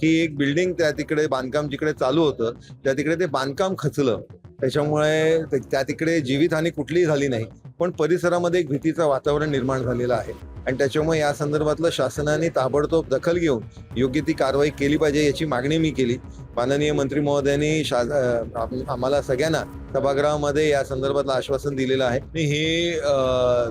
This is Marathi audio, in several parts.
की एक बिल्डिंग त्या तिकडे बांधकाम जिकडे चालू होतं त्या तिकडे ते बांधकाम खचलं. त्याच्यामुळे त्या तिकडे जीवितहानी कुठलीही झाली नाही, पण परिसरामध्ये एक भीतीचं वातावरण निर्माण झालेलं आहे आणि त्याच्यामुळे या संदर्भातलं शासनाने ताबडतोब दखल घेऊन योग्य ती कारवाई केली पाहिजे याची मागणी मी केली. माननीय मंत्री महोदयांनी आम्हाला सगळ्यांना सभागृहामध्ये या संदर्भातलं आश्वासन दिलेलं आहे. आणि ही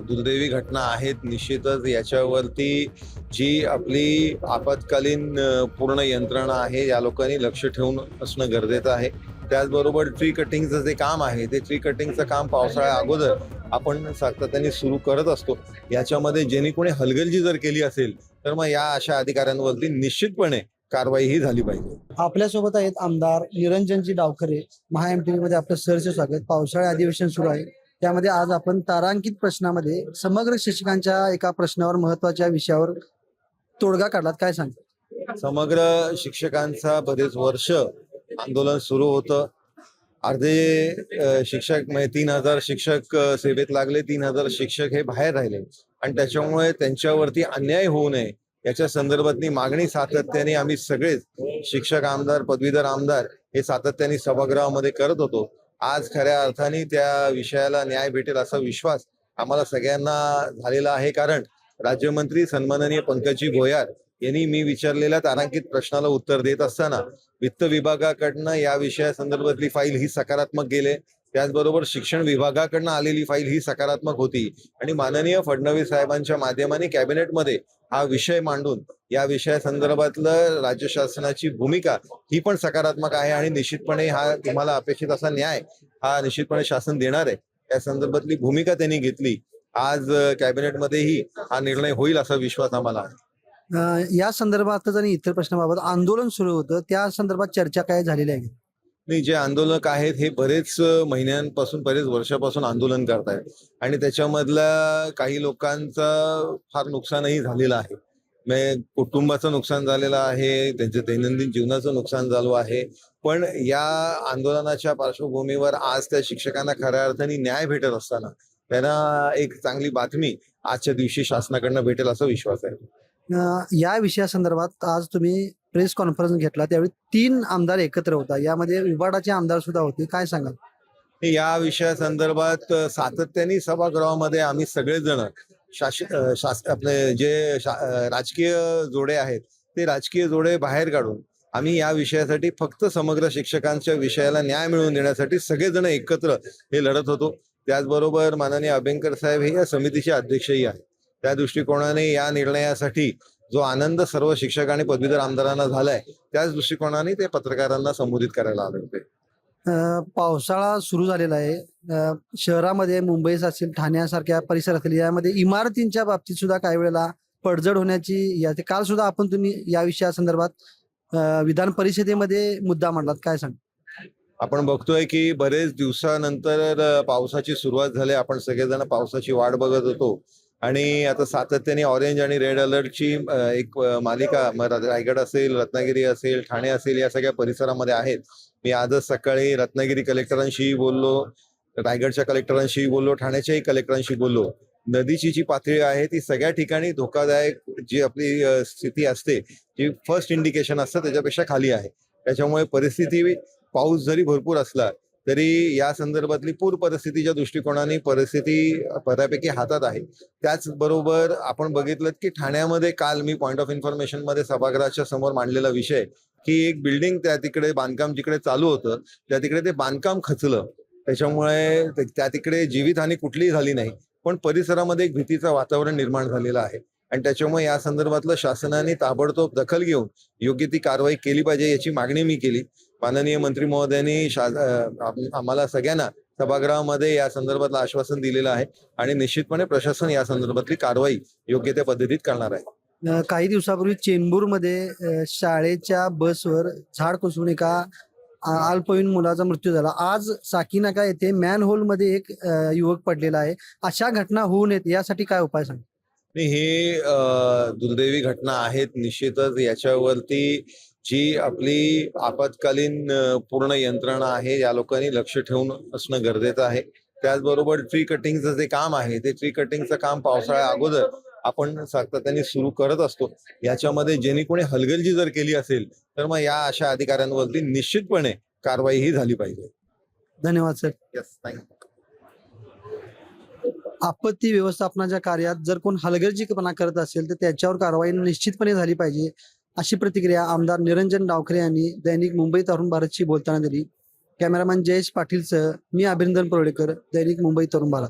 दुर्दैवी घटना आहेत. निश्चितच याच्यावरती जी आपली आपत्कालीन पूर्ण यंत्रणा आहे या लोकांनी लक्ष ठेवून असणं गरजेचं आहे. त्याचबरोबर ट्री कटिंगचं जे काम आहे ते ट्री कटिंगचं काम पावसाळ्या अगोदर आपण सातत्याने सुरू करत असतो. याच्यामध्ये ज्यांनी कोणी हलगर्जी जर केली असेल तर मग या अशा अधिकाऱ्यांवरती निश्चितपणे कारवाई ही झाली पाहिजे. आपल्यासोबत आहेत आमदार निरंजनजी डावखरे. महाएमटीव्ही मध्ये आपलं सहर्ष स्वागत. पावसाळी अधिवेशन सुरू आहे, त्यामध्ये आज आपण तारांकित प्रश्नामध्ये समग्र शिक्षकांच्या एका प्रश्नावर महत्वाच्या विषयावर तोडगा काढलात. काय सांगता? समग्र शिक्षकांचा बरेच वर्ष आंदोलन सुरू होतं. अर्धे शिक्षक म्हणजे 3,000 शिक्षक सेवेत लागले, 3,000 शिक्षक हे बाहेर राहिले आणि त्याच्यामुळे त्यांच्यावरती अन्याय होऊ नये याच्या संदर्भातली मागणी सातत्याने आम्ही सगळेच शिक्षक आमदार, पदवीधर आमदार हे सातत्याने सभागृहामध्ये करत होतो. आज खऱ्या अर्थाने त्या विषयाला न्याय भेटेल असा विश्वास आम्हाला सगळ्यांना झालेला आहे. कारण राज्यमंत्री सन्माननीय पंकजी भोयार यांनी मी विचारलेल्या तारांकित प्रश्नाला उत्तर देत असताना वित्त विभागाकडनं या विषयासंदर्भातली फाईल ही सकारात्मक गेले. त्याचबरोबर शिक्षण विभागाकडनं आलेली फाईल ही सकारात्मक होती आणि माननीय फडणवीस साहेबांच्या माध्यमाने कॅबिनेटमध्ये हा विषय मांडून या विषयासंदर्भातलं राज्य शासनाची भूमिका ही पण सकारात्मक आहे आणि निश्चितपणे हा तुम्हाला अपेक्षित असा न्याय हा निश्चितपणे शासन देणार आहे. या संदर्भातली भूमिका त्यांनी घेतली. आज कॅबिनेटमध्येही हा निर्णय होईल असा विश्वास आम्हाला आहे. या संदर्भातच आणि इतर प्रश्नाबाबत आंदोलन सुरू होतं, त्या संदर्भात चर्चा काय झालेली आहे? नाही, जे आंदोलक आहेत हे बरेच महिन्यांपासून बरेच वर्षापासून आंदोलन करतायत आणि त्याच्यामधल्या काही लोकांचं फार नुकसानही झालेलं आहे. म्हणजे कुटुंबाचं नुकसान झालेलं आहे, त्यांच्या दैनंदिन जीवनाचं नुकसान झालं आहे. पण या आंदोलनाच्या पार्श्वभूमीवर आज त्या शिक्षकांना खऱ्या अर्थाने न्याय भेटत असताना त्यांना एक चांगली बातमी आजच्या दिवशी शासनाकडनं भेटेल असा विश्वास आहे. या विषयासंदर्भात आज तुम्ही प्रेस कॉन्फरन्स घेतला, त्यावेळी 3 आमदार एकत्र होता, यामध्ये विभागाचे आमदार सुद्धा होते. काय सांगाल? या विषयासंदर्भात सातत्याने सभागृहामध्ये आम्ही सगळेजण आपले जे राजकीय जोडे आहेत ते राजकीय जोडे बाहेर काढून आम्ही या विषयासाठी फक्त समग्र शिक्षकांच्या विषयाला न्याय मिळवून देण्यासाठी सगळेजण एकत्र हे लढत होतो. त्याचबरोबर माननीय अभ्यंकर साहेब हे या समितीचे अध्यक्षही आहेत. त्या दृष्टिकोनाने या निर्णयासाठी जो आनंद सर्व शिक्षक आणि पदवीधर आमदारांना झालाय त्याच दृष्टिकोनाने ते पत्रकारांना संबोधित करायला आले होते. पावसाळा सुरू झालेला आहे. शहरामध्ये मुंबई असेल, ठाण्यासारख्या परिसर असेल, यामध्ये इमारतींच्या बाबतीत सुद्धा काही वेळेला पडझड होण्याची याचे काल सुद्धा तुम्ही या विषयासंदर्भात विधान परिषदेमध्ये मुद्दा मांडलात. काय सांग? आपण बघतोय की बरेच दिवसानंतर पावसाची सुरुवात झाली. आपण सगळेजण पावसाची वाट बघत होतो आणि आता सातत्याने ऑरेंज आणि रेड अलर्टची एक मालिका रायगड असेल, रत्नागिरी असेल, ठाणे असेल या सगळ्या परिसरामध्ये आहेत. मी आजच सकाळी रत्नागिरी कलेक्टरांशी बोललो, रायगडच्या कलेक्टरांशी बोललो, ठाण्याच्याही कलेक्टरांशी बोललो. नदीची जी पातळी आहे ती सगळ्या ठिकाणी धोकादायक जी आपली स्थिती असते, जी फर्स्ट इंडिकेशन असतं त्याच्यापेक्षा खाली आहे. त्याच्यामुळे परिस्थिती पाऊस जरी भरपूर असला तरी या संदर्भातली पूर परिस्थितीच्या दृष्टिकोनाने परिस्थिती बऱ्यापैकी हातात आहे. त्याचबरोबर आपण बघितलं की ठाण्यामध्ये काल मी पॉइंट ऑफ इन्फॉर्मेशन मध्ये सभागृहाच्या समोर मांडलेला विषय की एक बिल्डिंग त्या तिकडे बांधकाम जिकडे चालू होतं त्या तिकडे ते बांधकाम खचलं. त्याच्यामुळे त्या तिकडे जीवितहानी कुठलीही झाली नाही, पण परिसरामध्ये एक भीतीचं वातावरण निर्माण झालेलं आहे आणि त्याच्यामुळे या संदर्भातलं शासनाने ताबडतोब दखल घेऊन योग्य ती कारवाई केली पाहिजे याची मागणी मी केली. माननीय मंत्री महोदयांनी आम्हाला सगळ्यांना सभागृहामध्ये या संदर्भातलं आश्वासन दिलेलं आहे आणि निश्चितपणे प्रशासन या संदर्भातली कारवाई योग्य त्या पद्धतीत करणार आहे. काही दिवसापूर्वी चेंबूरमध्ये शाळेच्या बसवर झाड कोसळून एका अल्पवयीन मुलाचा मृत्यू झाला. आज साकीनाका येथे मॅनहोल मध्ये एक युवक पडलेला आहे. अशा घटना होऊ नयेत यासाठी काय उपाय सांग? ही दुर्दैवी घटना आहेत. निश्चितच याच्यावरती जी आपली आपत्कालीन पूर्ण यंत्रणा आहे या लोकांनी लक्ष ठेवून असणं गरजेचं आहे. त्याचबरोबर ट्री कटिंगचं जे काम आहे ते ट्री कटिंगचं काम पावसाळ्या अगोदर आपण सातत्याने सुरू करत असतो. याच्यामध्ये ज्यांनी कोणी हलगर्जी जर केली असेल तर मग या अशा अधिकाऱ्यांवरती निश्चितपणे कारवाई ही झाली पाहिजे. धन्यवाद सर. Yes, thank you. आपत्ती व्यवस्थापनाच्या कार्यात जर कोण हलगर्जीपणा करत असेल तर त्याच्यावर कारवाई निश्चितपणे झाली पाहिजे, अशी प्रतिक्रिया आमदार निरंजन डावखरे यांनी दैनिक मुंबई तरुण भारतशी बोलताना दिली. कॅमेरामॅन जयेश पाटीलसह मी अभिनंदन परोळेकर, दैनिक मुंबई तरुण भारत.